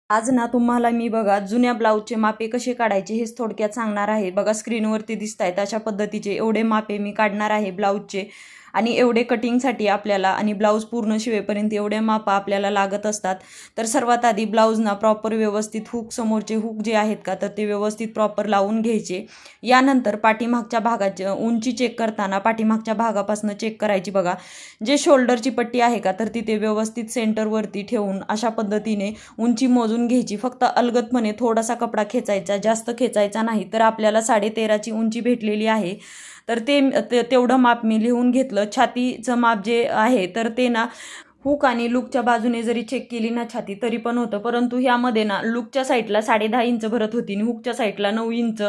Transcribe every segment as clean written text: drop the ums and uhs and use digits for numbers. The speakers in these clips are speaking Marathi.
आज ना तुम्हाला मी बघा जुन्या ब्लाऊजचे मापे कसे काढायचे हेच थोडक्यात सांगणार आहे। बघा स्क्रीनवरती दिसतायत अशा पद्धतीचे एवढे मापे मी काढणार आहे ब्लाऊजचे आणि एवढे कटिंगसाठी आपल्याला आणि ब्लाऊज पूर्ण शिवेपर्यंत एवढे मापा आपल्याला लागत असतात। तर सर्वात आधी ब्लाऊज ना प्रॉपर व्यवस्थित हुक समोरचे हुक जे आहेत का तर ते व्यवस्थित प्रॉपर लावून घ्यायचे। यानंतर पाठीमागच्या भागाची उंची चेक करताना पाठीमागच्या भागापासून चेक करायची। बघा जे शोल्डरची पट्टी आहे का तर तिथे व्यवस्थित सेंटरवरती ठेवून अशा पद्धतीने उंची मोजून घ्यायची। फक्त अलगदपणे थोडासा कपडा खेचायचा, जास्त खेचायचा नाही। तर आपल्याला 13.5ची उंची भेटलेली आहे। तर तेवढं माप मी लिहून घेतलं। छातीचं माप जे आहे तर ते ना हुक आणि लूकच्या बाजूने जरी चेक केली ना छाती तरी पण होतं, परंतु ह्यामध्ये ना लूकच्या साईडला 10.5 इंच भरत होती आणि हुकच्या साईडला 9 इंच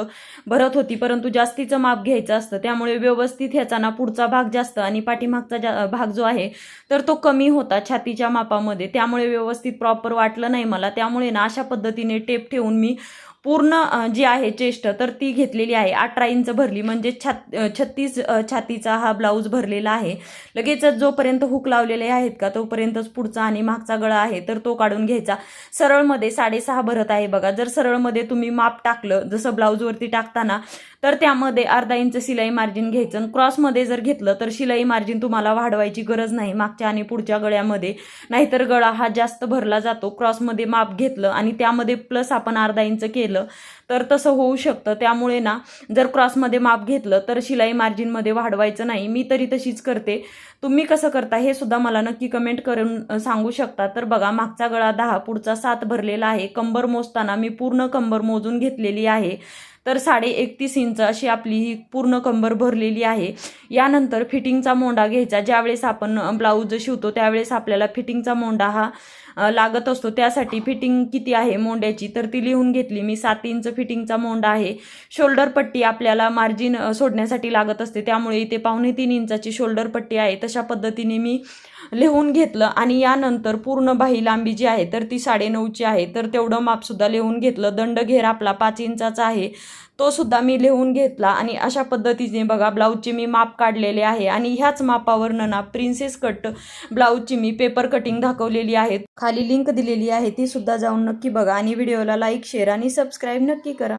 भरत होती, परंतु जास्तीचं माप घ्यायचं असतं। त्यामुळे व्यवस्थित ह्याचा ना पुढचा भाग जास्त आणि पाठीमागचा भाग जो आहे तर तो कमी होता छातीच्या मापामध्ये। त्यामुळे व्यवस्थित प्रॉपर वाटलं नाही मला। त्यामुळे ना अशा पद्धतीने टेप ठेवून मी पूर्ण जी आहे चेस्ट तर ती घेतलेली आहे। 18 इंच भरली म्हणजे 36 छातीचा हा ब्लाऊज भरलेला आहे। लगेचच जोपर्यंत हुक लावलेले आहेत का तोपर्यंतच पुढचा आणि मागचा गळा आहे तर तो काढून घ्यायचा। सरळमध्ये 6.5 भरत आहे बघा। जर सरळमध्ये तुम्ही माप टाकलं जसं ब्लाऊजवरती टाकताना तर त्यामध्ये अर्धा इंच शिलाई मार्जिन घ्यायचं। क्रॉसमध्ये जर घेतलं तर शिलाई मार्जिन तुम्हाला वाढवायची गरज नाही मागच्या आणि पुढच्या गळ्यामध्ये, नाहीतर गळा हा जास्त भरला जातो। क्रॉसमध्ये माप घेतलं आणि त्यामध्ये प्लस आपण अर्धा इंच केलं तर तसं होऊ शकतं। त्यामुळे ना जर क्रॉसमध्ये माप घेतलं तर शिलाई मार्जिनमध्ये वाढवायचं नाही। मी तरी तशीच करते, तुम्ही कसं करता हे सुद्धा मला नक्की कमेंट करून सांगू शकता। तर बघा मागचा गळा 10 पुढचा 7 भरलेला आहे। कंबर मोजताना मी पूर्ण कंबर मोजून घेतलेली आहे। तर 31.5 इंच अशी आपली ही पूर्ण कंबर भरलेली आहे। यानंतर फिटिंगचा मोंडा घ्यायचा। ज्यावेळेस आपण ब्लाऊज शिवतो त्यावेळेस आपल्याला फिटिंगचा मोंडा हा लागत असतो। त्यासाठी फिटिंग किती आहे मोंड्याची तर ती लिहून घेतली मी। 7 इंच फिटिंगचा मोंडा आहे। शोल्डर पट्टी आपल्याला मार्जिन सोडण्यासाठी लागत असते, त्यामुळे इथे 2.25 इंचाची शोल्डर पट्टी आहे। तशा पद्धतीने मी लिहून घेतलं आणि यानंतर पूर्ण बाही लांबी जी आहे तर ती 9.5ची आहे। तर तेवढं माप सुद्धा लिहून घेतलं। दंड घेर आपला 5 इंचाचा आहे तो सुद्धा मी लिहून घेतला आणि अशा पद्धतीने बघा ब्लाऊजचे मी माप काढलेले आहे। आणि ह्याच मापावरनं ना प्रिन्सेस कट ब्लाऊजची मी पेपर कटिंग दाखवलेली आहे। खाली लिंक दिलेली आहे ती सुद्धा जाऊन नक्की बघा आणि व्हिडिओला लाईक, शेअर आणि सबस्क्राईब नक्की करा।